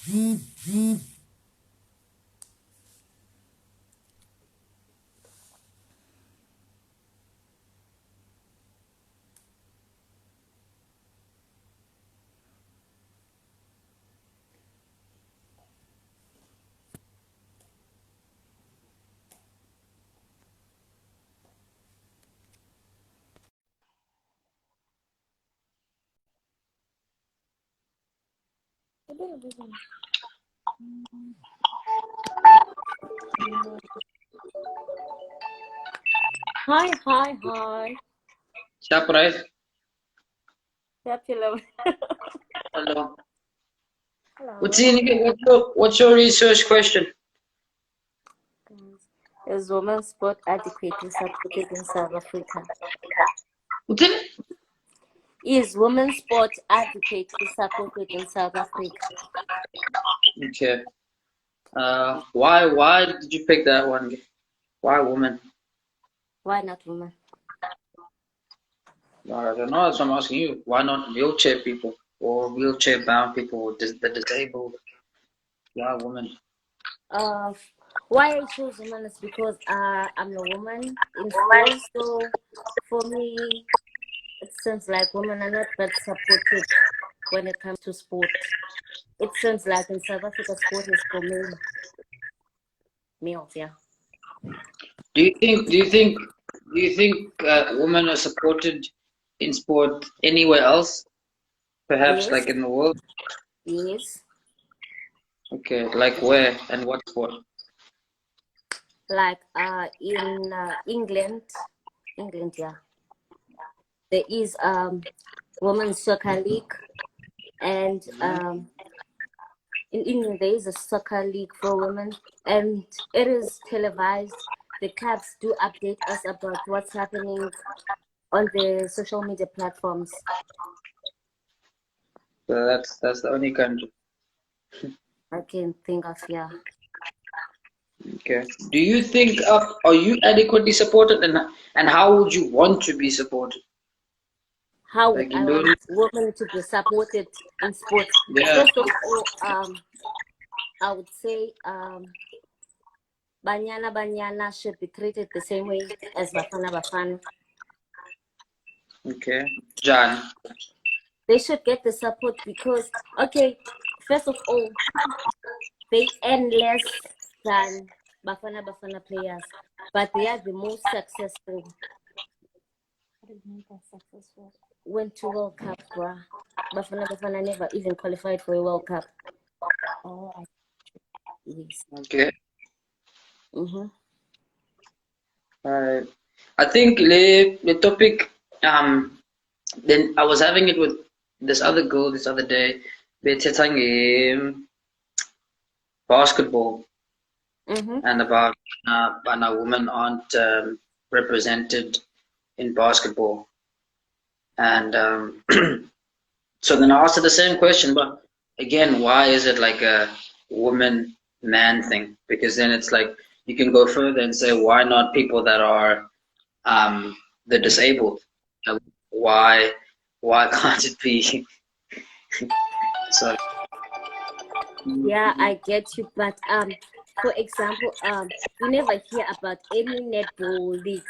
Hi, hi, hi. Surprise. Hello. Hello. Hello. What's your research question? Is women's sport adequately supported in South Africa? What's it? Is women's sport adequately supported in South Africa? Okay. Why did you pick that one? Why women? Why not women? I don't know. That's what I'm asking you. Why not wheelchair people or wheelchair bound people or the disabled? Why women? Why I chose women is because I'm a woman in sports, so for me, it seems like women are not that supported when it comes to sport. It seems like in South Africa, sport is for males, yeah. Do you think women are supported in sport anywhere else? Perhaps Yes, like in the world? yes. Okay, like where and what sport? Like in England, yeah. There is women's soccer league, and in England there is a soccer league for women, and it is televised. The clubs do update us about what's happening on the social media platforms. So that's the only country. I can think of, yeah. Okay. Do you think are you adequately supported and how would you want to be supported? How would Like I in want doing women to be supported in sports? yeah. First of all, I would say Banyana should be treated the same way as Bafana. Okay. John. They should get the support because, okay, first of all, they earn less than Bafana players, but they are the most successful. Went to World Cup, bruh. Bafana never even qualified for a World Cup. Yes. Okay. Mm-hmm. Alright. I think the topic then I was having it with this other girl this other day. We're chatting basketball Mm-hmm. and about when a women aren't represented in basketball. And so then I asked her the same question, but again, why is it like a woman man thing? Because then it's like you can go further and say, why not people that are the disabled? Uh, Why why can't it be so? Yeah, I get you, but for example, you never hear about any netball leagues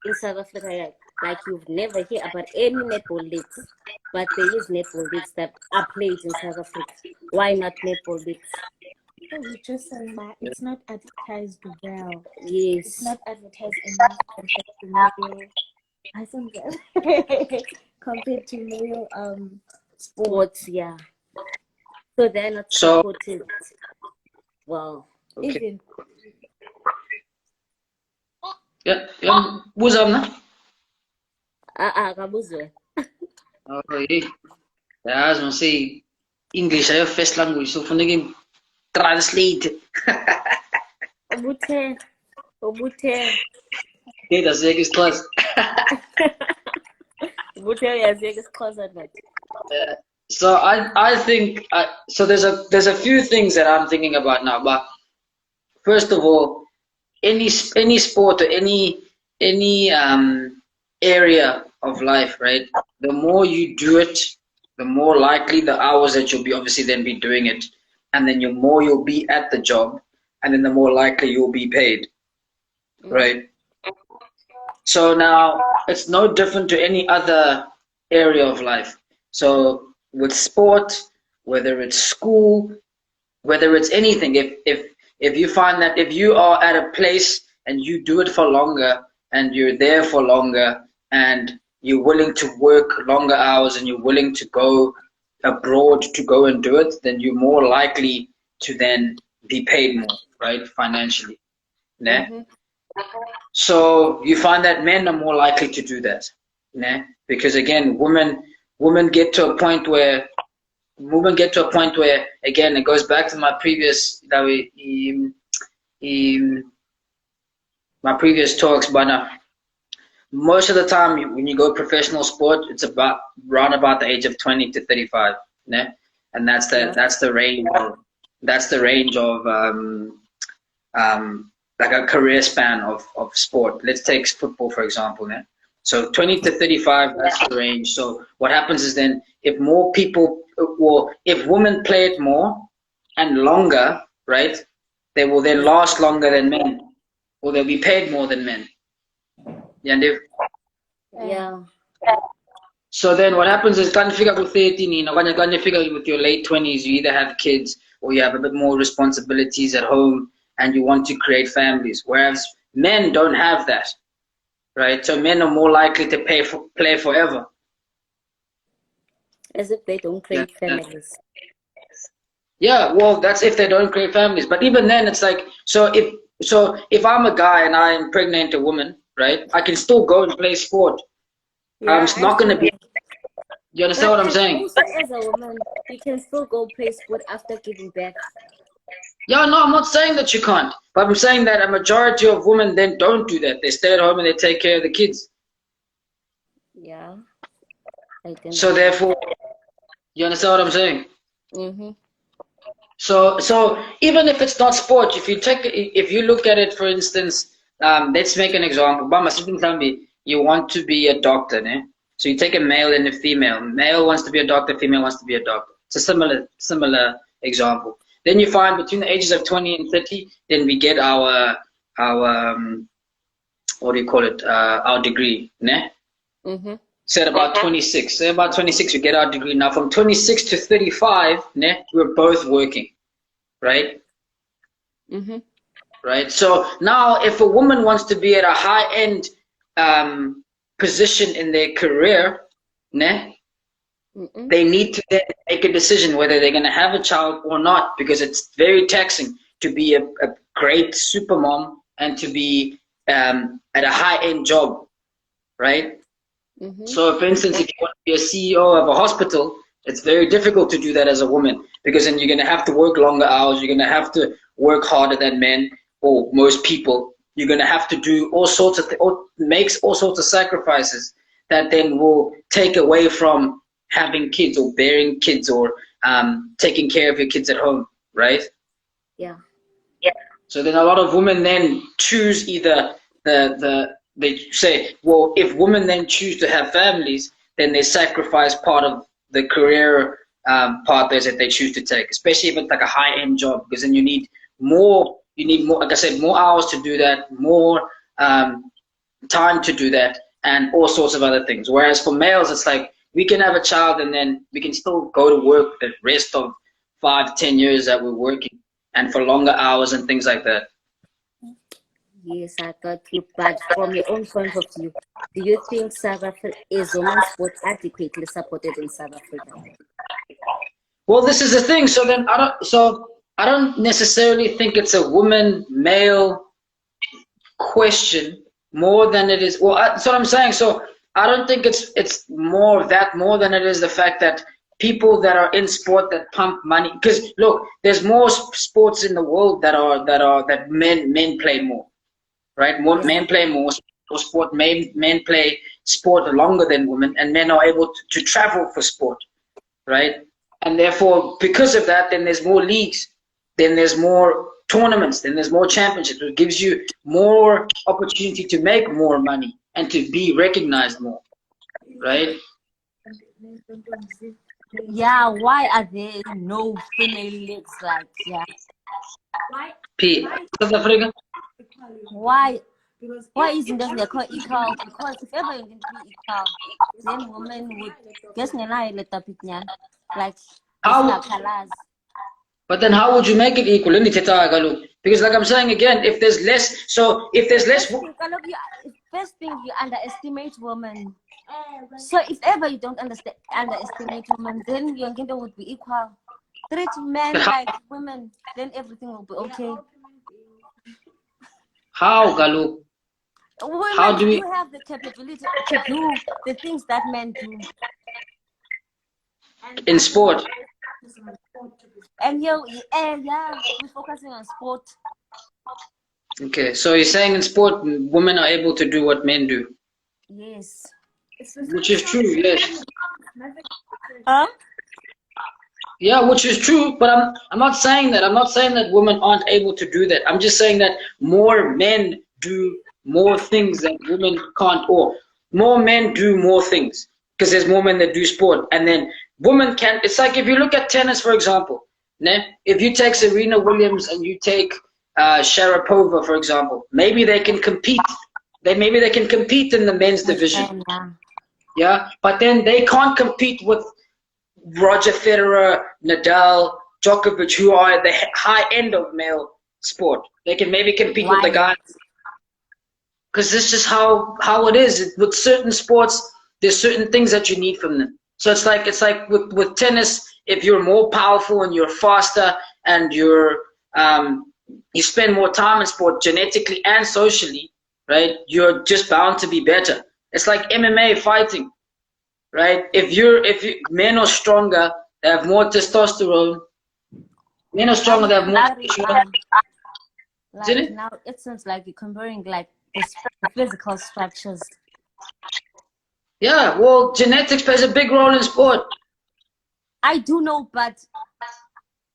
in South Africa. Like you've never hear about any netball leagues, but there is netball leagues that are played in South Africa. Why not netball leagues? Because you just said that it's not advertised well. Yes. It's not advertised enough compared to male. I think that compared to male Sports, yeah. So they're not So supported. Well, okay, even yeah, who's up now? kabuzwe. Oh, hey, yeah, as I say, English is your first language, so for them translate. Obute. Okay, that's the next class. Obute yaziyeka isiXhosa nathi. So I think so. There's a few things that I'm thinking about now. But first of all, any sport or any area of life, right? The more you do it, the more likely the hours that you'll be obviously then be doing it and then the more you'll be at the job, and then the more likely you'll be paid, right? So now it's no different to any other area of life. So with sport, whether it's school, whether it's anything, if you find that if you are at a place and you do it for longer and you're there for longer and you're willing to work longer hours and you're willing to go abroad to go and do it, then you're more likely to then be paid more, right, financially. Yeah? So you find that men are more likely to do that, yeah? Because again, women get to a point where again, it goes back to my previous my previous talks, but most of the time when you go professional sport, it's about around about the age of 20 to 35, yeah? And that's the range of like a career span of sport. Let's take football for example, yeah? So 20 to 35, that's the range. So what happens is then if more people, or if women play it more and longer, right, they will then last longer than men, or they'll be paid more than men. Yeah. Yeah. So then what happens is when you figure with 13, you know, when you figure with your late 20s, you either have kids or you have a bit more responsibilities at home and you want to create families, whereas men don't have that, right? So men are more likely to play forever. As if they don't create families. Yeah, well, that's if they don't create families. But even then, it's like, so if I'm a guy and I impregnate a woman, right, I can still go and play sport. Yeah, I'm not going to be. You understand what I'm saying? Also, as a woman, you can still go play sport after giving birth. Yeah, no, I'm not saying that you can't. But I'm saying that a majority of women then don't do that. They stay at home and they take care of the kids. Yeah. So therefore, you understand what I'm saying? So even if it's not sport, if you look at it, for instance, let's make an example. You want to be a doctor, né? So you take a male and a female. Male wants to be a doctor, female wants to be a doctor. It's a similar example. Then you find between the ages of 20 and 30, then we get our what do you call it? Our degree, né? Say about 26. Say about 26, we get our degree. Now from 26 to 35, né, we're both working, right? Right. So now, if a woman wants to be at a high-end position in their career, né, they need to then make a decision whether they're going to have a child or not, because it's very taxing to be a great super mom and to be at a high-end job, right? So, for instance, if you want to be a CEO of a hospital, it's very difficult to do that as a woman, because then you're going to have to work longer hours. You're going to have to work harder than men or most people. You're going to have to do all sorts of makes all sorts of sacrifices that then will take away from having kids or bearing kids or taking care of your kids at home, right? Yeah. So then a lot of women then choose either they say, well, if women then choose to have families, then they sacrifice part of the career path that they choose to take, especially if it's like a high-end job, because then you need more, like I said, more hours to do that, more time to do that, and all sorts of other things. Whereas for males, it's like we can have a child and then we can still go to work the rest of 5-10 years that we're working, and for longer hours and things like that. Yes, I got you. But from your own point of view, do you think South Africa is women's sport adequately supported in South Africa? Well, this is the thing. So then I don't necessarily think it's a woman-male question more than it is. Well, that's what I'm saying. So I don't think it's more of that more than it is the fact that people that are in sport that pump money. Because look, there's more sports in the world that men play more. Right, men play more sport. Men play sport longer than women, and men are able to travel for sport, right? And therefore, because of that, then there's more leagues, then there's more tournaments, then there's more championships. It gives you more opportunity to make more money and to be recognized more, right? Yeah, why are there no female leagues? Like, yeah, P. South Africa. why? Why isn't there called equal? Because if ever you can be equal, then women would guess like it's How? not colors. But then how would you make it equal? Because like I'm saying again, if there's less, so if there's less, First thing you underestimate women. So if ever you don't underestimate women, then your gender would be equal. Treat men like women, then everything will be okay. how Galu? How Women do we? do have the capability to do the things that men do. In sport? And yeah, we're focusing on sport. Okay, so you're saying in sport, women are able to do what men do, Yes. which is true, yes. Huh? Yeah, which is true, but I'm not saying that. I'm not saying that women aren't able to do that. I'm just saying that more men do more things that women can't, or more men do more things because there's more men that do sport, and then women can. It's like if you look at tennis, for example. Ne? If you take Serena Williams and you take Sharapova, for example, maybe they can compete. Maybe they can compete in the men's division. Yeah, but then they can't compete with Roger Federer, Nadal, Djokovic, who are at the high end of male sport. They can maybe compete with the guys. Because this is just how it is. With certain sports, there's certain things that you need from them. So it's like with tennis, if you're more powerful and you're faster and you spend more time in sport genetically and socially, right? You're just bound to be better. It's like MMA fighting, right? If men are stronger, they have more testosterone. Men are stronger, they have more. Like now, it seems like you're comparing like the physical structures. Yeah, well, genetics plays a big role in sport. I do know, but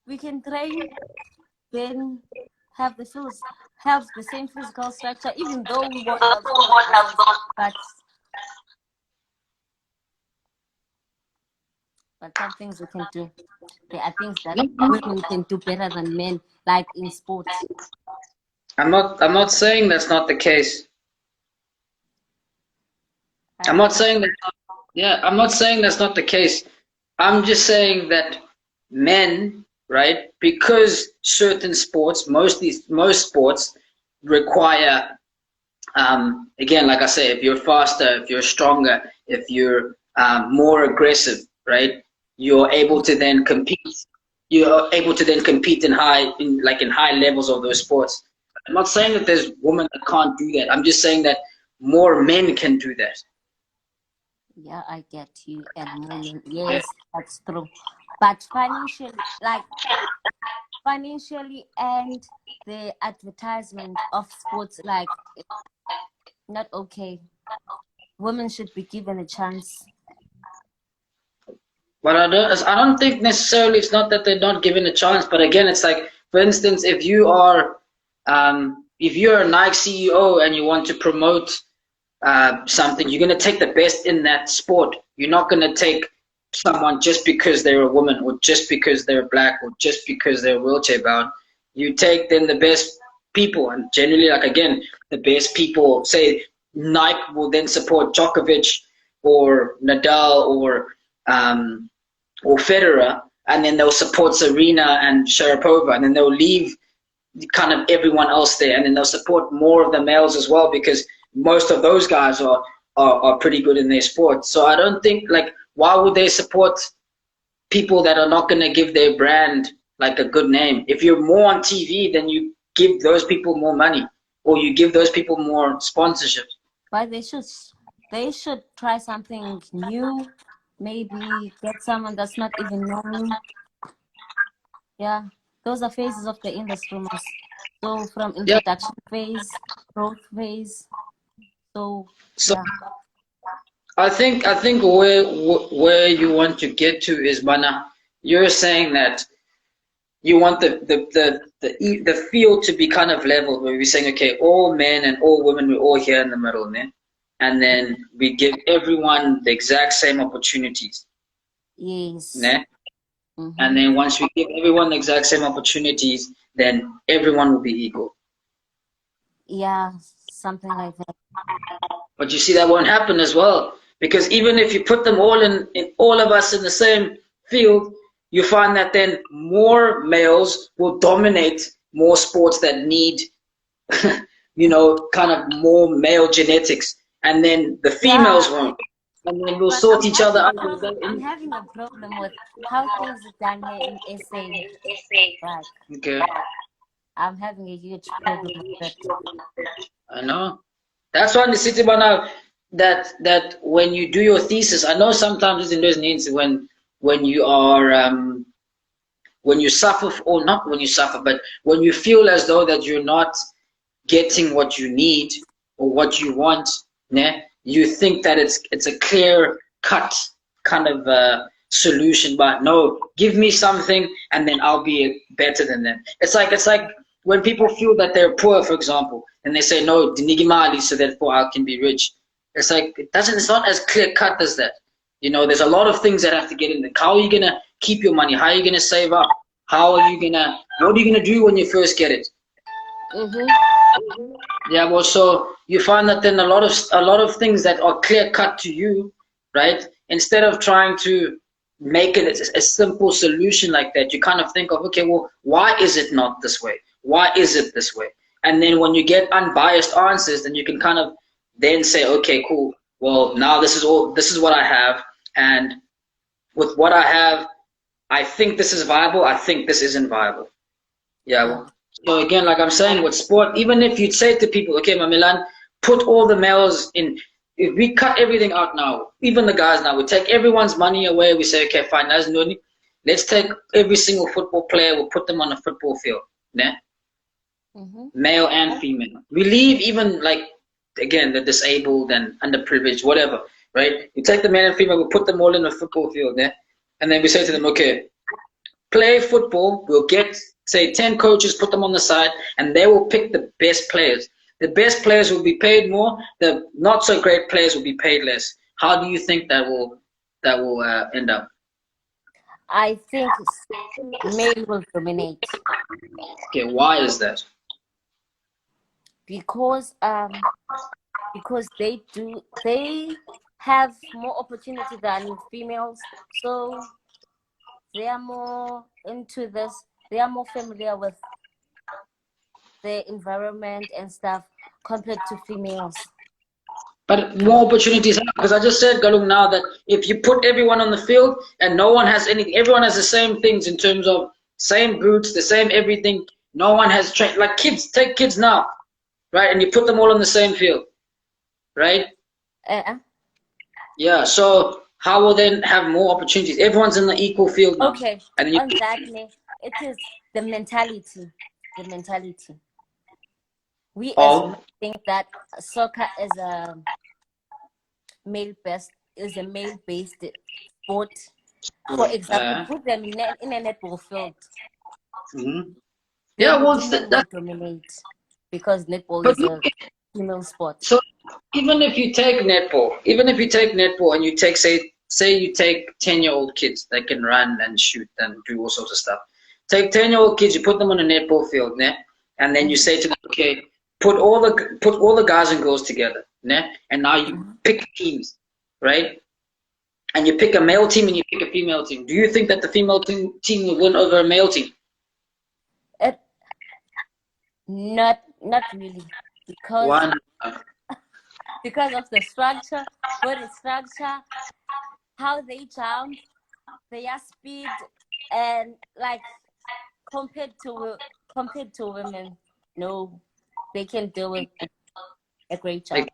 we can train, then have the same physical structure, even though we won't have those, but some things we can do. There are things that women can do better than men, like in sports. I'm not saying that's not the case. I'm not saying that. Yeah, I'm not saying that's not the case. I'm just saying that men, right? Because certain sports, most sports require, again, like I say, if you're faster, if you're stronger, if you're more aggressive, right? You're able to then compete. You're able to then compete in high levels of those sports. I'm not saying that there's women that can't do that. I'm just saying that more men can do that. Yeah, I get you. And women, yes, that's true. But financially and the advertisement of sports, like, not okay. Women should be given a chance. But I don't think necessarily it's not that they're not given a chance. But again, it's like, for instance, if you're a Nike CEO and you want to promote something, you're going to take the best in that sport. You're not going to take someone just because they're a woman or just because they're black or just because they're wheelchair bound. You take then the best people, and generally, like again, the best people. Say Nike will then support Djokovic or Nadal or Federer, and then they'll support Serena and Sharapova, and then they'll leave kind of everyone else there, and then they'll support more of the males as well, because most of those guys are pretty good in their sport. So I don't think, like, why would they support people that are not going to give their brand like a good name? If you're more on TV, then you give those people more money, or you give those people more sponsorship. But they should try something new. Maybe get someone that's not even known. Yeah, those are phases of the industry. So from introduction phase, growth phase. So yeah. I think where you want to get to is, Mana, you're saying that you want the field to be kind of level, where we're saying, okay, all men and all women, we're all here in the middle, man, and then we give everyone the exact same opportunities. Yes. Ne? Mm-hmm. And then once we give everyone the exact same opportunities, then everyone will be equal. Yeah, something like that. But you see, that won't happen as well. Because even if you put them all in all of us in the same field, you find that then more males will dominate more sports that need, kind of more male genetics. And then the Yeah, females won't. And then we'll but sort each other out. I'm having a problem with how things are done here in SA. Like, Okay. I'm having a huge problem with that. I know. That's why in the city now that when you do your thesis, I know sometimes in those needs when you are when you suffer or not when you suffer, but when you feel as though that you're not getting what you need or what you want, né? You think that it's a clear cut kind of solution, but no, give me something and then I'll be better than them. It's like when people feel that they're poor, for example, and they say no, dinigi mali, so therefore I can be rich. It's like it's not as clear cut as that. There's a lot of things that have to get in there. How are you gonna keep your money? How are you gonna save up? What are you gonna do when you first get it? Mm-hmm. Yeah, well, so you find that then a lot of things that are clear cut to you, right? Instead of trying to make it a simple solution like that, you kind of think of, okay, well, why is it not this way? Why is it this way? And then when you get unbiased answers, then you can kind of then say, okay, cool. Well, now this is what I have, and with what I have, I think this is viable. I think this isn't viable. Yeah. Well, so again, like I'm saying, with sport, even if you'd say to people, okay, Mamilan, put all the males in. If we cut everything out now, even the guys now, we take everyone's money away. We say, okay, fine, that's no need. Let's take every single football player. We'll put them on a football field, né? Mm-hmm. Male and female. We leave even again the disabled and underprivileged, whatever, right? We take the male and female. We put them all in a football field, né? And then we say to them, okay, play football. We'll get, say, 10 coaches, put them on the side, and they will pick the best players. The best players will be paid more. The not so great players will be paid less. How do you think that will end up? I think male will dominate Okay, why is that? because they have more opportunity than females, so they are more into this. They are more familiar with the environment and stuff compared to females. But more opportunities, because I just said, Galung, now that if you put everyone on the field and no one has anything, everyone has the same things in terms of same boots, the same everything. No one has trained, like kids, take kids now, right? And you put them all on the same field, right? Yeah, so how will then have more opportunities? Everyone's in the equal field now. Okay, and on that, it is the mentality. The mentality. We as men think that soccer is a male-based sport. For example, put them in a netball field. Mm-hmm. They Yeah, will that dominate because netball is a female sport. So even if you take netball and you take say you take 10-year-old kids that can run and shoot and do all sorts of stuff. Take 10-year-old kids, you put them on a netball field, né? And then you say to them, okay, put all the guys and girls together, né? And now you pick teams, right? And you pick a male team and you pick a female team. Do you think that the female team will win over a male team? Not really, because why not? Because of the structure, body structure, how they jump, their speed, and like compared to women, no, they can do it a great job.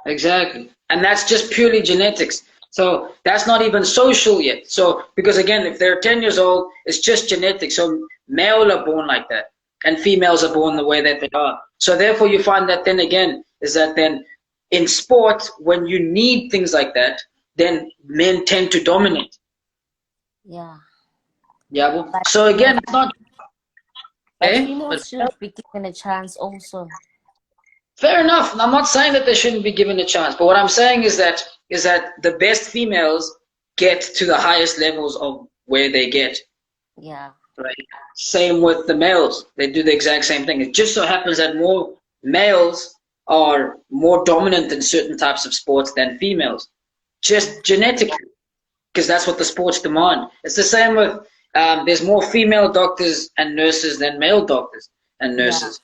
Exactly. And that's just purely genetics. So that's not even social yet. So because again, if they're 10 years old, it's just genetics. So male are born like that and females are born the way that they are. So therefore you find that then again is that then in sport, when you need things like that, then men tend to dominate. Yeah. Yeah. Well, so again, it's not. But females should be given a chance also. Fair enough. I'm not saying that they shouldn't be given a chance, but what I'm saying is that the best females get to the highest levels of where they get. Yeah. Right. Same with the males. They do the exact same thing. It just so happens that more males are more dominant in certain types of sports than females, just genetically, because that's what the sports demand. It's the same with there's more female doctors and nurses than male doctors and Yeah. nurses.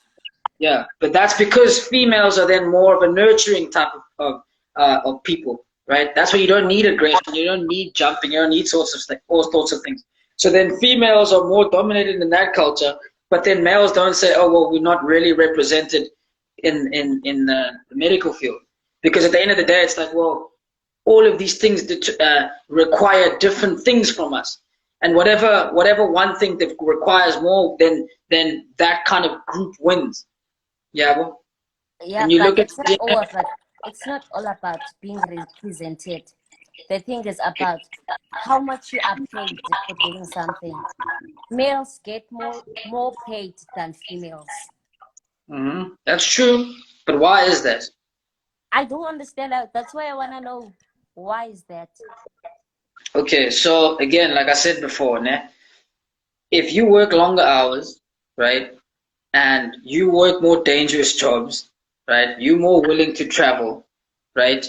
Yeah, but that's because females are then more of a nurturing type of people, right? That's why you don't need aggression, you don't need jumping, you don't need all sorts of things. So then females are more dominated in that culture, but then males don't say, oh well, we're not really represented in the medical field, because at the end of the day, it's like, well, all of these things that require different things from us, and whatever one thing that requires more, then that kind of group wins. Yeah, well, Yeah, and you but look at it's not all about being represented. The thing is about how much you are paid for doing something. Males get more paid than females. that's true, but why is that? I don't understand that. That's why I wanna know, why is that? Okay, so again, like I said before, né, if you work longer hours, right, and you work more dangerous jobs, right, you're more willing to travel, right?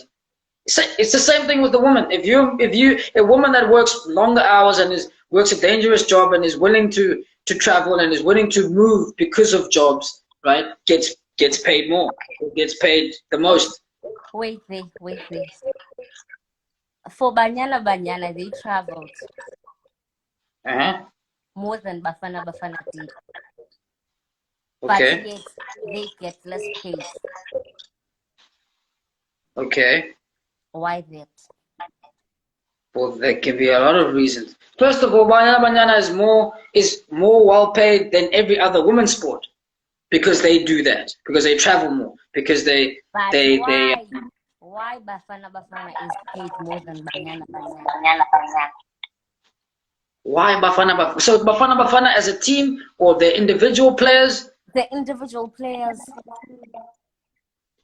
It's the same thing with the woman. If you a woman that works longer hours and works a dangerous job and is willing to travel and is willing to move because of jobs, right, gets paid more, gets paid the most. Wait there, wait there. For Banyana Banyana, they traveled Uh-huh. more than Bafana Bafana did, but Okay. yet they get less paid. Okay. Why that? Well, there can be a lot of reasons. First of all, Banyana Banyana is more well paid than every other women's sport, because they do that, because they travel more, because they But they why Bafana Bafana is paid more than Banyana Banyana? why Bafana Bafana? So Bafana Bafana as a team or the individual players? The individual players,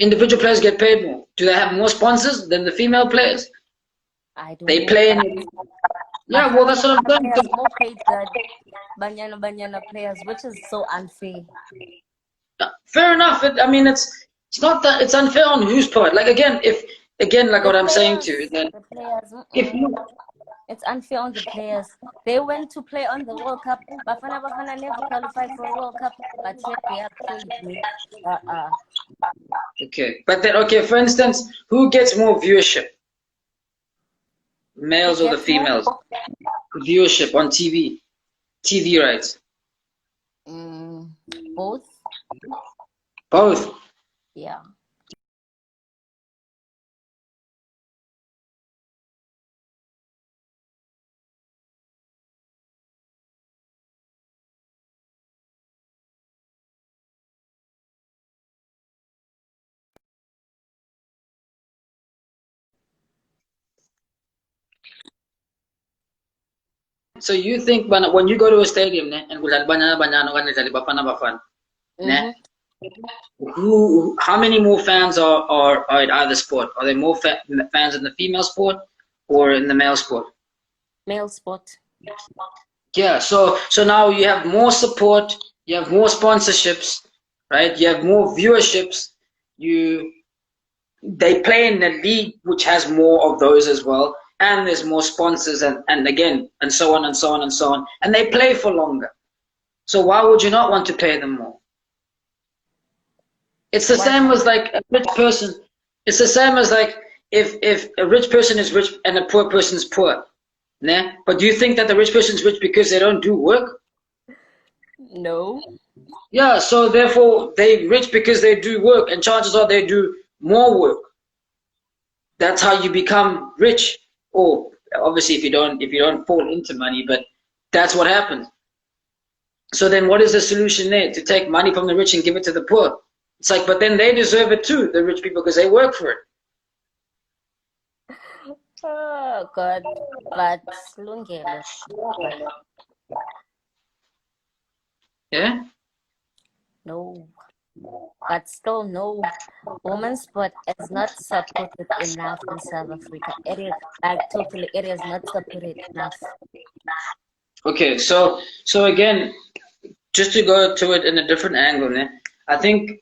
Individual players get paid more. Do they have more sponsors than the female players? I don't They know, play but in. Yeah, well, Bafana that's what I'm Bafana saying. players more paid than Banyana Banyana players, which is so unfair. Fair enough. I mean, it's not that it's unfair on whose part. Like again, like The what I'm saying to players, you, that the players, if you it's unfair on the players. They went to play on the World Cup. Bafana Bafana never qualified for a World Cup, but yet they are paid me. okay, but then okay, for instance, who gets more viewership, Who males or the gets more? females? Viewership on TV rights, Both. both. Yeah. So you think when you go to a stadium, ne, and Banyana Bafana Bafana, ne, Mm-hmm. how many more fans are in either sport? Are there more fans in the female sport or in the male sport? Male sport. Yeah, so now you have more support, you have more sponsorships, right? You have more viewerships. You They play in a league which has more of those as well, and there's more sponsors and again and so on and so on and so on, and they play for longer. So why would you not want to pay them more? It's the Why? same as like a rich person. It's the same as like if a rich person is rich and a poor person is poor. Nah? But do you think that the rich person is rich because they don't do work? No. Yeah, so therefore they rich because they do work, and chances are they do more work. That's how you become rich. Or obviously if you don't fall into money, but that's what happens. So then what is the solution there? To take money from the rich and give it to the poor. It's like, but then they deserve it too, the rich people, because they work for it. Oh God. But Lungelo. Yeah? No. but still no, women's sport is not supported enough in South Africa. It is like totally, it is not supported enough. Okay, so again, just to go to it in a different angle, né? I think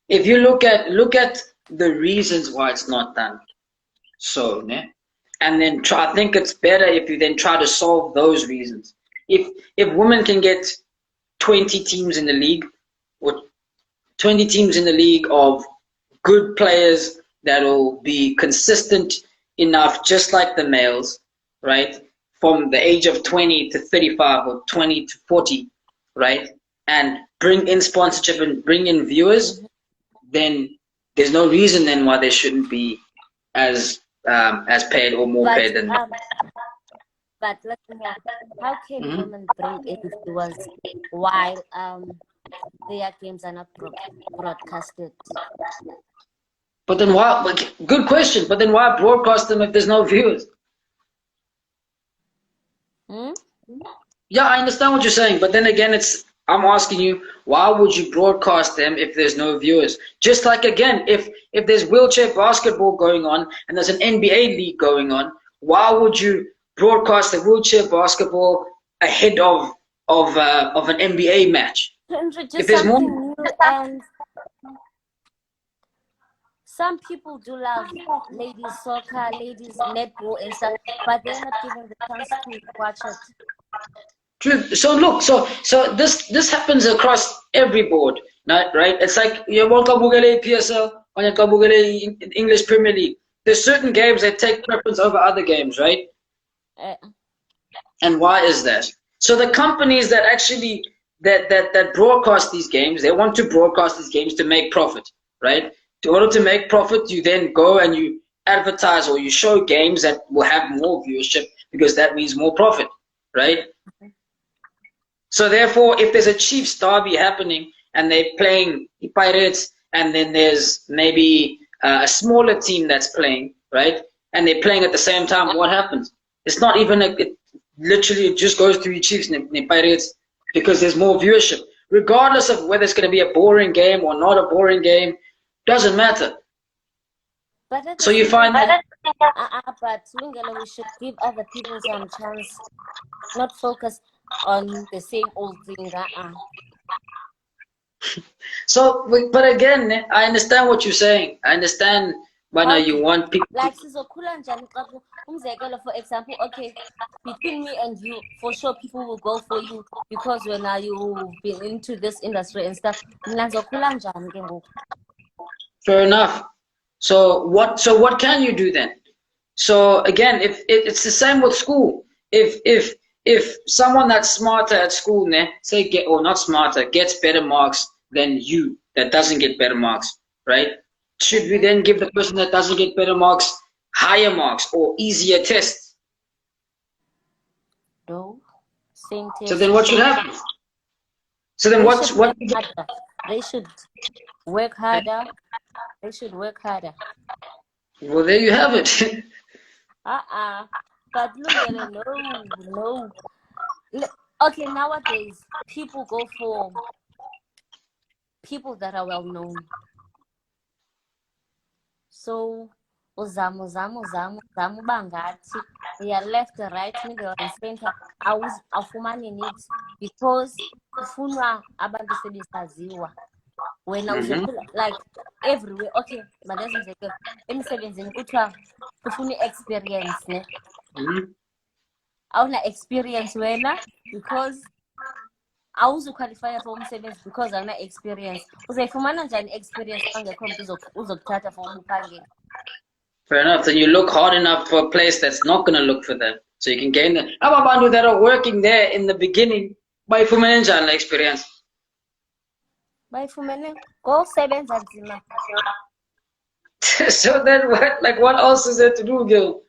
if you look at the reasons why it's not done, so né? And then try. I think it's better if you then try to solve those reasons. If women can get 20 teams in the league, or 20 teams in the league of good players that'll be consistent enough, just like the males, right? From the age of 20 to 35 or 20 to 40, right? And bring in sponsorship and bring in viewers, then there's no reason then why they shouldn't be as paid or more paid than. But listen here, how can Mhm. women bring in viewers while their games are not broadcasted? But then why? Good question. But then why broadcast them if there's no viewers? Hmm? Yeah, I understand what you're saying, but then again, I'm asking you, why would you broadcast them if there's no viewers? Just like again, if there's wheelchair basketball going on and there's an NBA league going on, why would you broadcast the wheelchair basketball ahead of an NBA match? To introduce If there's more, something new, and some people do love ladies soccer, ladies netball and stuff, but they're not given the chance to watch it. true. So look, so this happens across every board, right? It's like you want Kabugele PSL or you Kabugele English Premier League. There's certain games that take preference over other games, right? Uh, And why is that? So the companies that actually that broadcast these games, they want to broadcast these games to make profit, right? In order to make profit, you then go and you advertise or you show games that will have more viewership because that means more profit, right? So therefore, if there's a Chiefs derby happening and they're playing the Pirates, and then there's maybe a smaller team that's playing, right? And they're playing at the same time, what happens? It's not even it literally just goes to the Chiefs and the Pirates because there's more viewership. Regardless of whether it's going to be a boring game or not a boring game, doesn't matter. but at the So you same find time, that but Lungelo, we should give other people some chance, not focus on the same old thing. so, but again, I understand what you're saying. I understand why now you want people. Like sizokhula njani xa umzekelo, for example, okay, between me and you, for sure people will go for you because when you've been into this industry and stuff, mna ndizokhula njani ke ngoku? Fair enough. So what can you do then? So again, if it's the same with school. If someone that's smarter at school, not smarter, gets better marks than you that doesn't get better marks, right? Should we then give the person that doesn't get better marks higher marks or easier tests? No, same test. So then what should happen? So then They should work harder. They should work harder. Well, there you have it. But no. Okay, nowadays people go for people that are well known. So uzamu bangathi, yeah, left, right, middle and center. Awufumani needs because kufunwa abantu sebesaziwa. Wena uzokhula like everywhere. Okay, malenze umzekelo emsebenzini kuthiwa kufuna experience ne. Awuna experience wena because awuzuqualify for umsebenzi because awuna experience. Uzayifumana njani experience xa ngekho umuntu uzokuthatha for umphangeli? Fair enough. Then you look hard enough for a place that's not going to look for them, so you can gain them. Abantu that are working there in the beginning, bayifumene njani experience? Bayifumene ngosebenza nzima. So then what? Like what else is there to do, girl?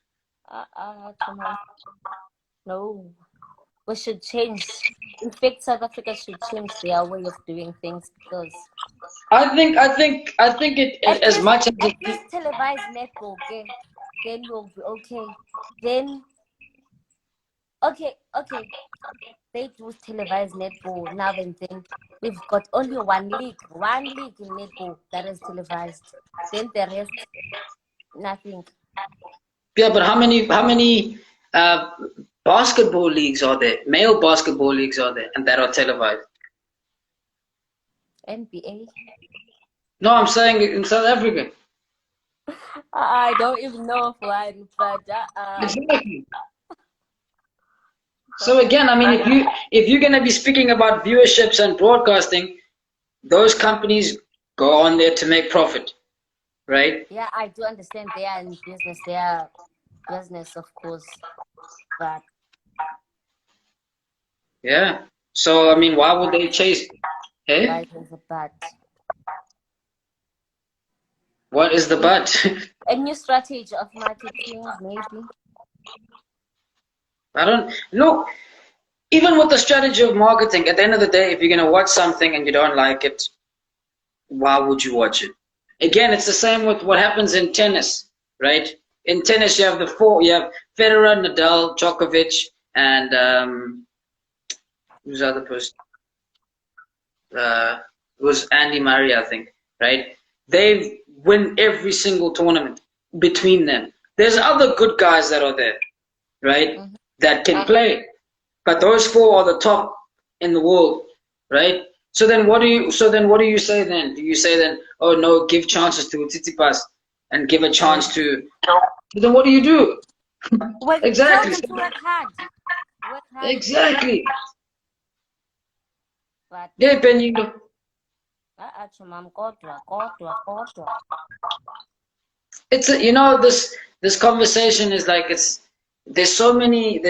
Come on. No, we should change. In fact, South Africa should change their way of doing things because I think it as much as at least televised netball, okay, then we'll be okay. Then okay. they do televised netball now and then. We've got only one league in netball that is televised. Then the rest, nothing. Yeah, but how many basketball leagues are there? Male basketball leagues are there, and that are televised? NBA. No, I'm saying in South Africa. I don't even know of one, but Exactly. So again, I mean, if you're gonna be speaking about viewerships and broadcasting, those companies go on there to make profit, right? yeah, I do understand they are in business. They are business, of course, but Yeah. So I mean, why would they chase? Hey, that is a but. what is the but? A new strategy of marketing, maybe. I don't look. Even with the strategy of marketing, at the end of the day, if you're gonna watch something and you don't like it, why would you watch it? Again, it's the same with what happens in tennis, right? In tennis, you have the four. You have Federer, Nadal, Djokovic, and who's the other person? It was Andy Murray, I think, right? They win every single tournament between them. There's other good guys that are there, right? Mhm. That can play, but those four are the top in the world, right? So then what do you say then? Do you say then, oh no, give chances to Tsitsipas and give a chance to? Then what do you do? Well, tell Exactly, them to work hard. Work hard, exactly. but Yeah, Benito. mom, kodwa. It's you know this conversation is like there's so many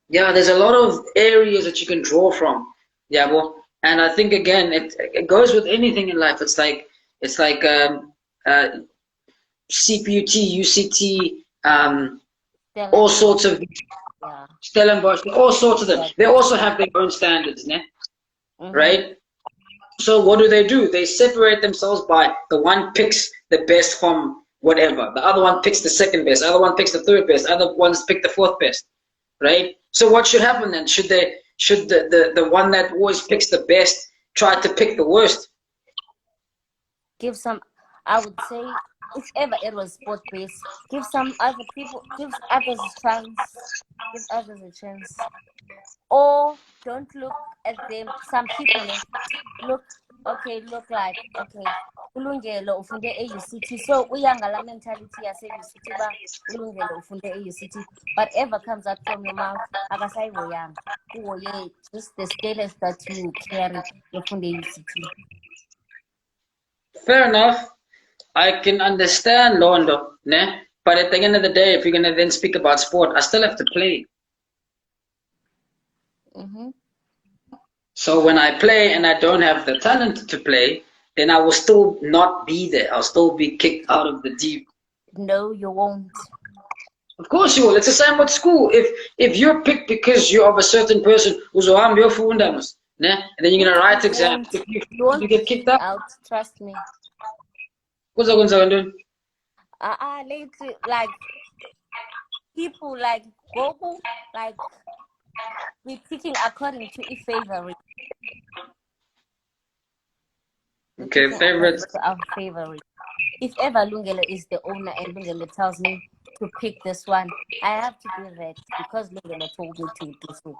yeah, there's a lot of areas that you can draw from. Yeah, well, and I think again it goes with anything in life. It's like uh, CPUT, UCT, all sorts of Yeah. Stellenbosch, all sorts of them. Yeah. They also have their own standards, né? Mhm. Right? So what do? They separate themselves by the one picks the best from whatever. The other one picks the second best. The other one picks the third best. Other ones pick the fourth best. Right? So what should happen then? Should the one that always picks the best try to pick the worst? Give some, I would say, if ever it was sport based, give some other people, give others a chance. Give others a chance. Or don't look at them. Some people look like okay. Ulungele ufunde e-UCT, so uyangala mentality yase-UCT ba ulungele ufunde e-UCT. Whatever comes out from your mouth, akasayihoyanga. Uhoye just the status that you carry ufunde e-UCT. Fair enough. I can understand Londo, ne? But at the end of the day, if you're gonna then speak about sport, I still have to play. Mm-hmm. So when I play and I don't have the talent to play, then I will still not be there. I'll still be kicked out of the deep. No, you won't. Of course you will. It's the same with school. If you're picked because you're of a certain person, uzohamba uyofunda mos, ne? And then you're gonna write exams. If you get kicked out, Trust me. kuzokwenza ntoni? Lately, like people like Goku, like we're picking according to a favorite. Okay, favorites. Our favorite. If ever Lungele is the owner and Lungele tells me to pick this one, I have to do that because Lungele told me to do so.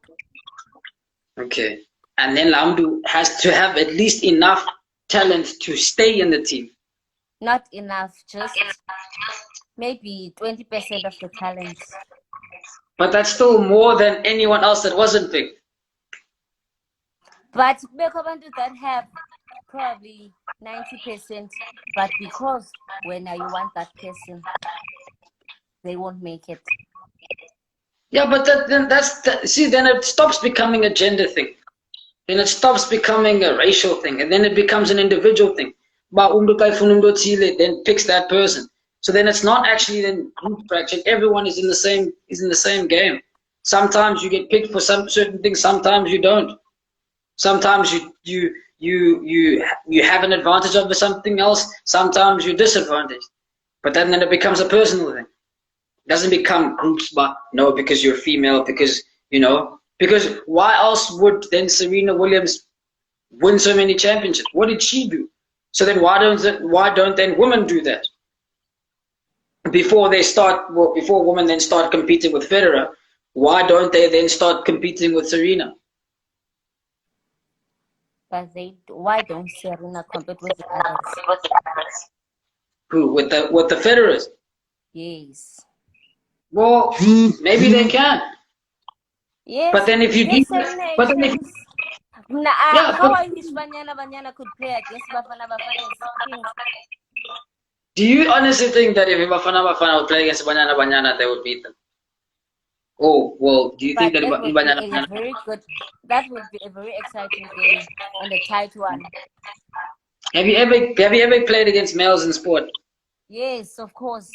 Okay. And then Lamdu has to have at least enough talent to stay in the team. Not enough, just maybe 20% of the talent. But that's still more than anyone else that wasn't picked. But Bekobandu that have probably 90%, but because when you want that person, they won't make it. Yeah, but then it stops becoming a gender thing. Then it stops becoming a racial thing, and then it becomes an individual thing. Then picks that person. So then it's not actually then group fraction. Everyone is in the same game. Sometimes you get picked for some certain things. Sometimes you don't. Sometimes you have an advantage over something else. Sometimes you're disadvantaged. But then it becomes a personal thing. It doesn't become groups, but no, because you're female, because You know, because why else would then Serena Williams win so many championships? What did she do? So then why don't then women do that? Before women then start competing with Federer, why don't they then start competing with Serena? But why don't Serena compete with the others? Who, with the Federers? Yes. Well, maybe they can. Yes. But then if you Yes, do, Serena but then if, excels. yeah, How but I wish Banyana could play against Bafana Kings. do you honestly think that if Bafana would play against Banyana, they would beat them? Oh, well, do you think But that it would be Banyana? a very good. That would be a very exciting game and a tight one. Have you ever played against males in sport? Yes, of course.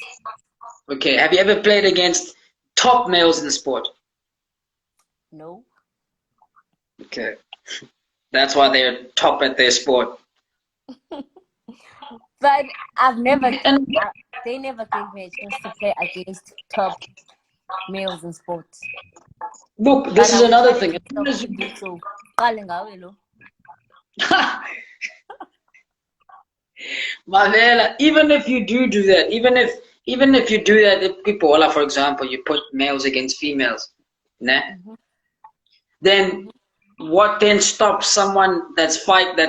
Okay. Have you ever played against top males in sport? No. Okay. That's why they're top at their sport. But I've never. And They never gave me a chance to play against top males in sports. look, this But is I will another challenge thing. myself to do so. Qale ngawe lo. Mavela, even if you do that, even if you do that, if people, like for example, you put males against females, nah? Then what then stops someone that's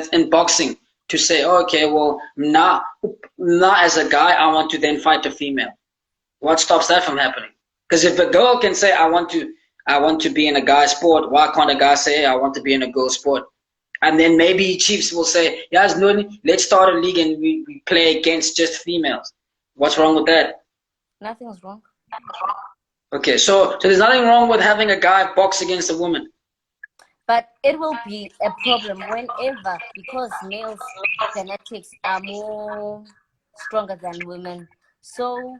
in boxing to say, okay, well, now as a guy, I want to then fight a female. What stops that from happening? Because if a girl can say, I want to be in a guy sport, why can't a guy say, I want to be in a girl sport? And then maybe Chiefs will say, yes, let's start a league and we play against just females. What's wrong with that? Nothing's wrong. Okay, so there's nothing wrong with having a guy box against a woman. But it will be a problem whenever, because males' genetics are more stronger than women. So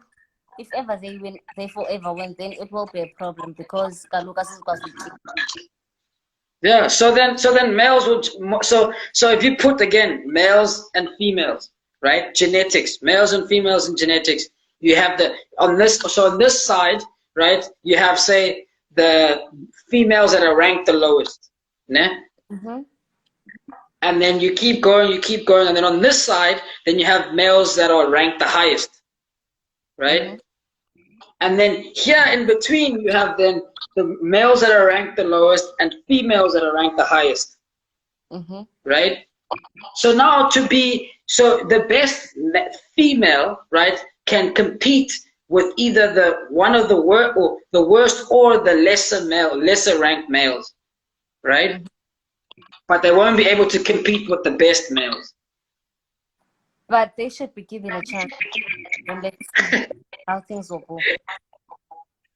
if ever they win, they forever win, then it will be a problem because Kalukas is going to. Yeah, so then males would so if you put again males and females, right? Genetics, males and females in genetics. You have on this side, right? You have say the females that are ranked the lowest, né? Mm-hmm. And then you keep going, and then on this side, then you have males that are ranked the highest, right? Mm-hmm. And then here in between, you have then the males that are ranked the lowest and females that are ranked the highest, right? So now the best female, right, can compete with either the worst or the lesser ranked males, right? But they won't be able to compete with the best males. But they should be given a chance when they see how things will go.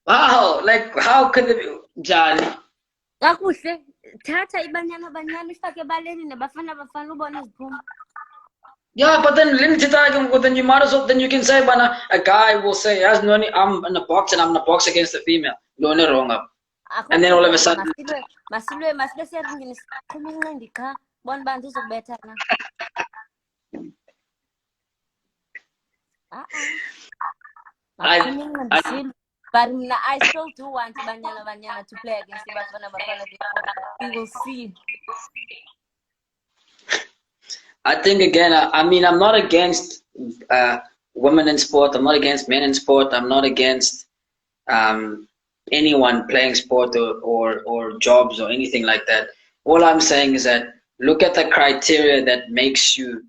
Wow, like how could it be, Johnny? Kakuhle, thatha ibanyana ifake ebaleni nabafana ubone iziphumo. Yeah, but then then you might as well, then you can say, but a guy will say, yes, no, I'm in a box and I'm in a box against a female. No, no, wrong up. And then all of a sudden, Masilwe seringini siqhuma inqindi cha bona bantu uzokubethana. But I still do want Banyana to play against the Bafana. We will see. I think again, I mean, I'm not against women in sport. I'm not against men in sport. I'm not against anyone playing sport or jobs or anything like that. All I'm saying is that look at the criteria that makes you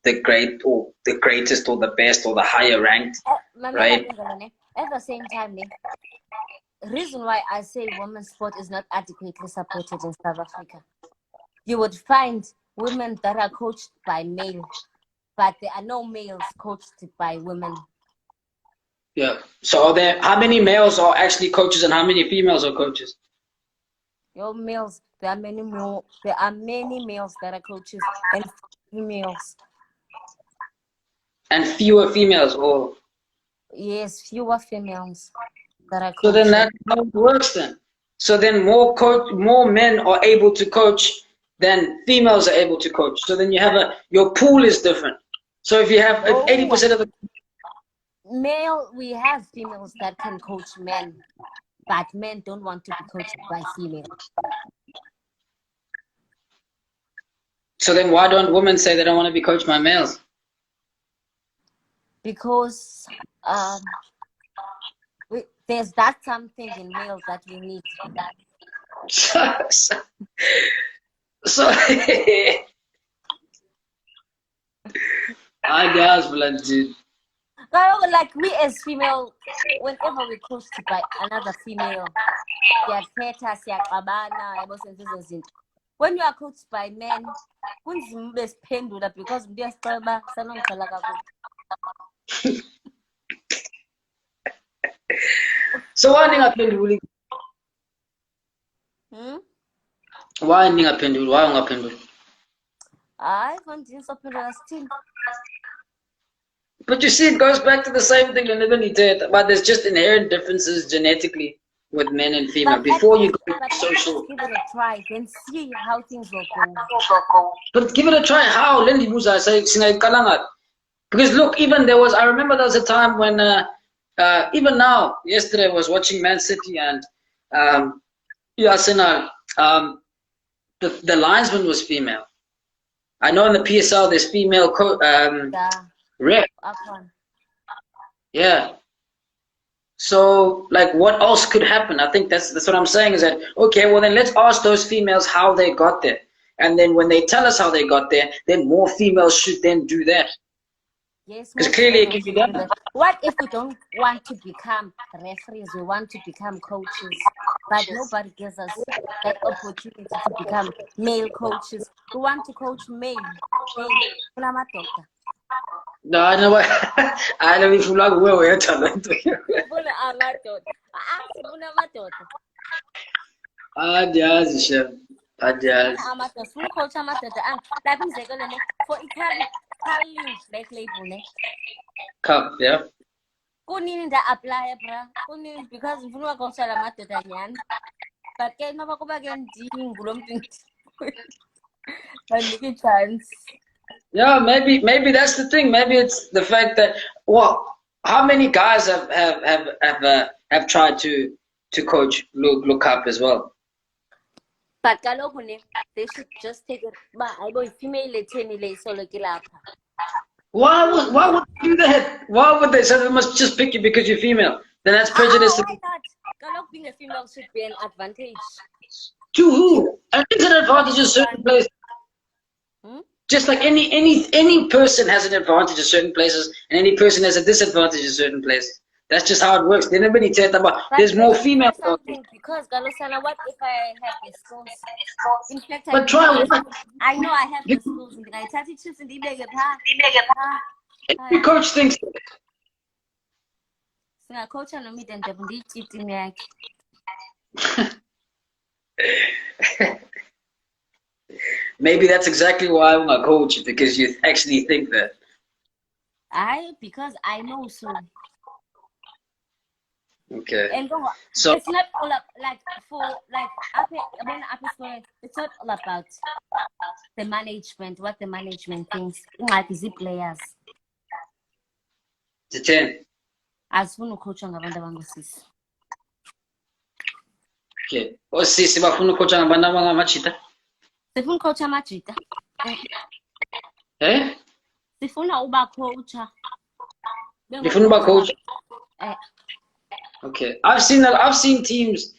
the greatest or the best or the higher ranked, right? At the same time, the reason why I say women's sport is not adequately supported in South Africa, you would find women that are coached by male, but there are no males coached by women. Yeah. So how many males are actually coaches and how many females are coaches? There are many more. There are many males that are coaches and females. And fewer females, or yes, fewer females that are coaches. So then that's how it works then. So then more men are able to coach than females are able to coach. So then you have your pool is different. So if you have 80% of the male, we have females that can coach men. but men don't want to be coached by female. So then why don't women say they don't want to be coached by males? Because there's that something in males that we need. So I guess, blood, dude. Like we as female, whenever we're coached by another female, when you are coached by men, because so why ningaphenduli? Why ningaphenduli? Why ungaphenduli? But you see, it goes back to the same thing, but there's just inherent differences genetically with men and female. Before you go social, give it a try and see how things will go. But give it a try. How? Lendi Musa say kalangat. Because look, even I remember there was a time when, even now, yesterday I was watching Man City and Arsenal. The linesman was female. I know in the PSL there's female ref. Yeah. So, like, what else could happen? I think that's what I'm saying is that, okay, well then let's ask those females how they got there. And then when they tell us how they got there, then more females should then do that. Yes, because clearly it can be done. What if we don't want to become referees? We want to become coaches, but nobody gives us that opportunity to become male coaches. We want to coach male. No, I know what I know if you like where we're talking. Adios, chef. Adios. Cup, yeah. Kunini nda apply bra. Kunini because mfuna kocha la madoda nyani. But ke no bakuba ke ndingi lo mntu. Bandike chance. Yeah, maybe that's the thing. Maybe it's the fact that how many guys have tried to coach look up as well. But they should just take it. But I go female solo kilapa. Why would they do that? Why would they say they must just pick you because you're female? Then that's prejudice. Why not? Being a female should be an advantage. To who? And it's an advantage in certain places. Just like any person has an advantage in certain places, and any person has a disadvantage in certain places. That's just how it works. There's more female. Because Galosana, what if I have the schools? In fact, but try what? I know I have the schools in the every coach thinks. So coach and me then definitely cheating me. Maybe that's exactly why I'm a coach, because you actually think that. Because I know so. Okay. And so it's not all up it's not all about the management, what the management thinks. Like the players. The 10. As fun coach on abantu abangosis. Okay. Osisi bafuna coach abantu abangamachita. Sifuna coach amachita. Eh? Sifuna uba coacha. Sifuna uba coach. Okay, I've seen teams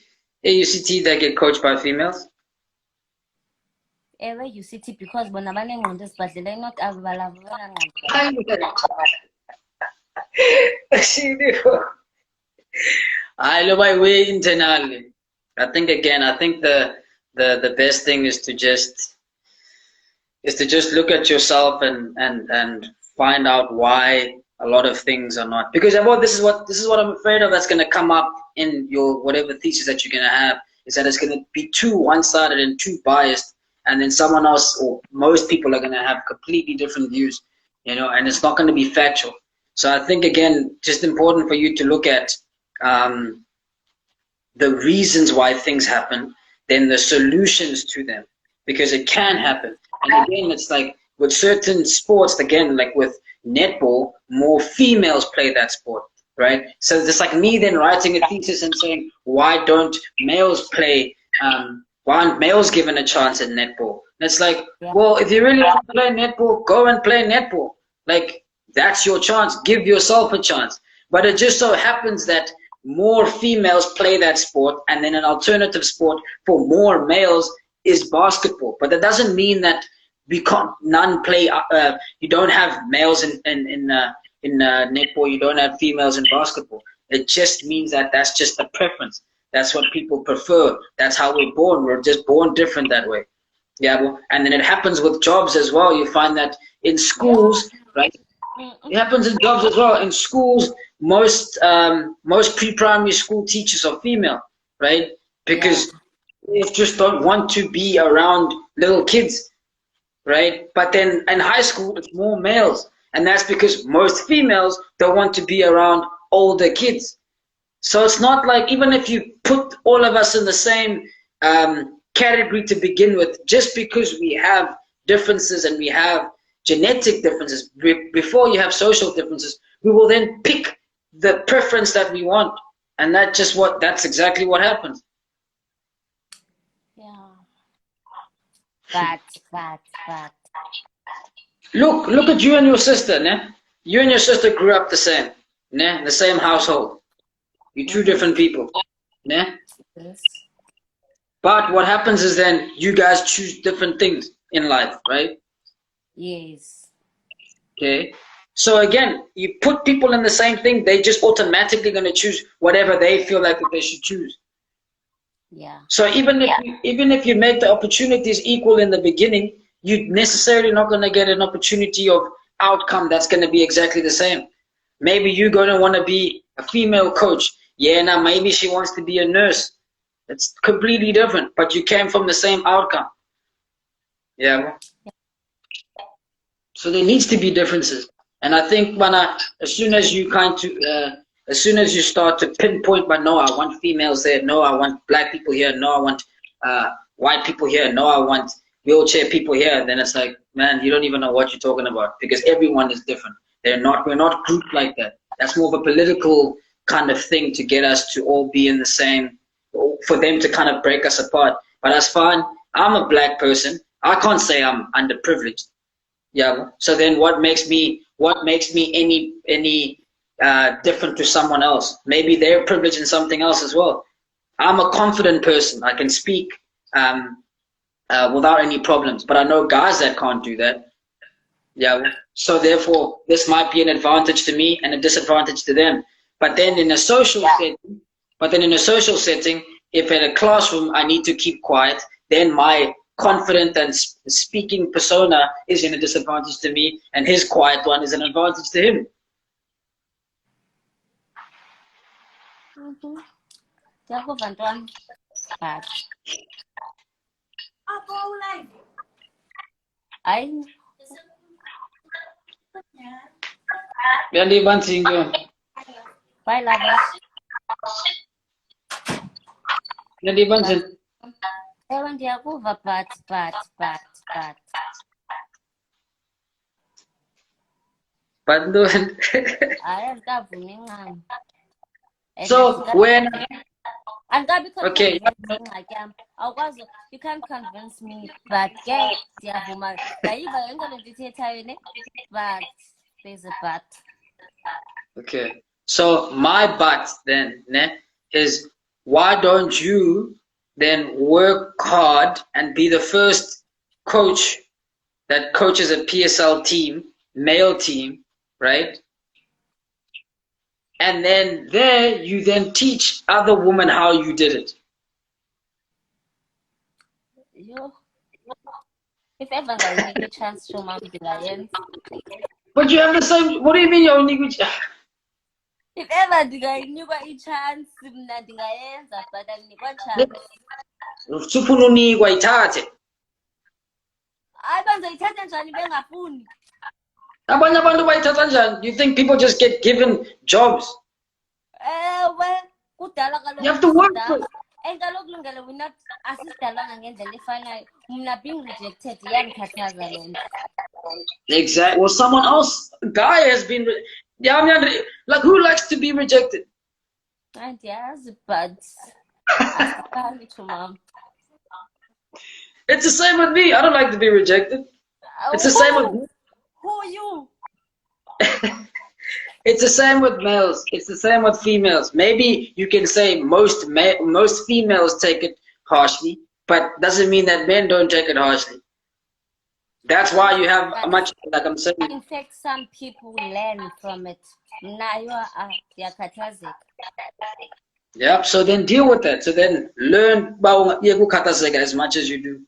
at UCT that get coached by females. UCT because bonabane ngondes but they not available. I know my way internally. I think the best thing is to just look at yourself and find out why a lot of things are not, because this is what I'm afraid of that's going to come up in your whatever thesis that you're going to have, is that it's going to be too one-sided and too biased, and then someone else or most people are going to have completely different views, and it's not going to be factual. So I think, again, just important for you to look at the reasons why things happen, then the solutions to them, because it can happen. And again, it's like with certain sports, again, like with netball, more females play that sport. right? So it's like me then writing a thesis and saying, why don't males play, why aren't males given a chance at netball? And it's like, well, if you really want to play netball, go and play netball. Like, that's your chance. Give yourself a chance. But it just so happens that more females play that sport, and then an alternative sport for more males is basketball. But that doesn't mean that we can't none play. You don't have males in netball. You don't have females in basketball. It just means that that's just a preference. That's what people prefer. That's how we're born. We're just born different that way. Yeah, well, and then it happens with jobs as well. You find that in schools, right? It happens in jobs as well. In schools, most pre-primary school teachers are female, right? Because they just don't want to be around little kids, right? But then in high school, it's more males, and that's because most females don't want to be around older kids. So it's not like, even if you put all of us in the same category to begin with, just because we have differences and we have genetic differences, before you have social differences, we will then pick the preference that we want, and that's exactly what happens. Yeah. But. Look at you and your sister, ne? You and your sister grew up the same, ne? The same household. You're two different people, ne? Yes. But what happens is then you guys choose different things in life, right? Yes. Okay. So again, you put people in the same thing, they just automatically going to choose whatever they feel like that they should choose. Yeah. So even if you make the opportunities equal in the beginning, you're necessarily not going to get an opportunity of outcome that's going to be exactly the same. Maybe you're going to want to be a female coach. Yeah, now maybe she wants to be a nurse. It's completely different, but you came from the same outcome. Yeah. So there needs to be differences. And I think as soon as you start to pinpoint, but no, I want females there, no, I want black people here, no, I want white people here, no, I want wheelchair people here, then it's like, man, you don't even know what you're talking about, because everyone is different. We're not grouped like that. That's more of a political kind of thing to get us to all be in the same, for them to kind of break us apart. But that's fine. I'm a black person. I can't say I'm underprivileged. Yeah. So then what makes me any different to someone else? Maybe they're privileged in something else as well. I'm a confident person. I can speak without any problems. But I know guys that can't do that. Yeah. So therefore, this might be an advantage to me and a disadvantage to them. But then in a social setting, if in a classroom I need to keep quiet, then my confident and speaking persona is in a disadvantage to me, and his quiet one is an advantage to him. Bye, lovers. Ewe ndiyakuva, but. Hayi, andikavumi ncam. So when okay, you can't convince me, but ke ndiyavuma. Ndayiva yonke le nto ithethayo ne, but there's a but. Okay, so my but then is, why don't you then work hard and be the first coach that coaches a PSL team, male team, right? And then there you then teach other women how you did it. If ever I need a chance to mom, but you have the same. What do you mean you only? If ever ndingayinikwa i-chance mna ndingayenza, but andinikwa chance. Ufuna unikwa ithathe. Hayi banzoyithatha njani bengafuni? Abanye abantu bayithatha njani? You think people just get given jobs? Ewe, kudala kaloku. You have to work for it. And kaloku lungele wena asidalwanga ngendlela efanayo. Mna being rejected iyandikhathaza le nto. Exactly. Well, someone else, guy has been. Yeah, I mean, like who likes to be rejected? And yes, but I to mom. It's the same with me. I don't like to be rejected. It's the same with Who you? it's the same with males. It's the same with females. Maybe you can say most females take it harshly, but doesn't mean that men don't take it harshly. That's why you have a much, like I'm saying. In fact, some people learn from it. Now you are yakatazek. Yep. So then deal with that. So then learn about as much as you do,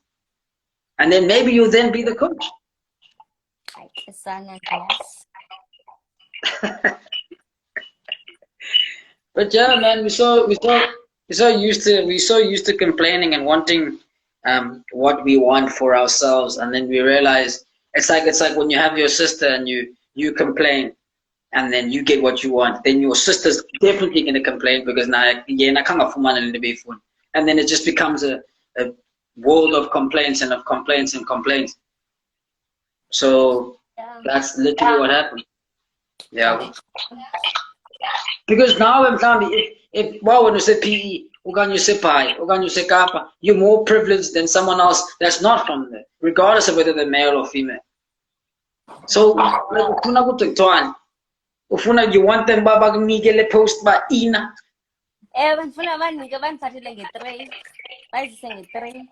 and then maybe you'll then be the coach. Yes. But yeah, man, we're so used to complaining and wanting what we want for ourselves, and then we realize it's like when you have your sister and you complain and then you get what you want, then your sister's definitely gonna complain because now and then it just becomes a world of complaints and of complaints and complaints. So that's literally what happened. Yeah. Because now I'm telling you, if when you say PE, when you say Pi, when you say Kappa, you're more privileged than someone else that's not from there, regardless of whether they're male or female. So, you want them babag migele post ba ina. Ngifuna abanike baniphathele nge-3 bayizise nge-3.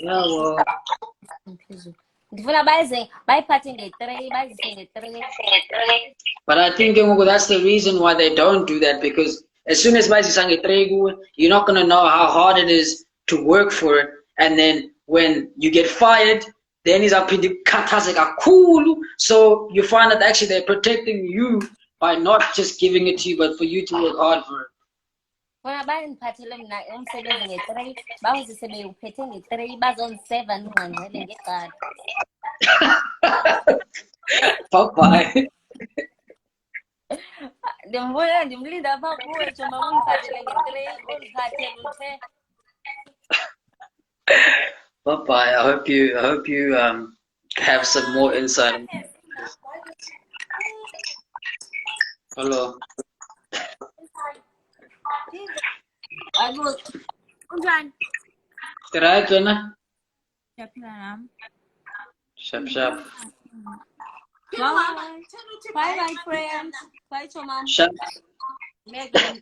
Yeah, well. Ndifuna bayiphathe nge-3 bayizise nge-3. But I think that's the reason why they don't do that, because as soon as you're not going to know how hard it is to work for it. And then when you get fired, then he's up in the cool. So you find that actually they're protecting you by not just giving it to you, but for you to work hard for it. Bona baniphathele mina umsebenzi nge-3 bawuzise bewuphethe nge-3 bazongiseva ngingqangqele ngegadi. Bye-bye. Ndimlinda apha kuwe njengoba ungiphathele nge-3 ungiphathele uthe. Bye-bye. I hope you have some more insight. Hello. Unjani? Right, Jenna? Sharp. Sharp. Bye bye friends. Bye Chomam. Sharp. Megan.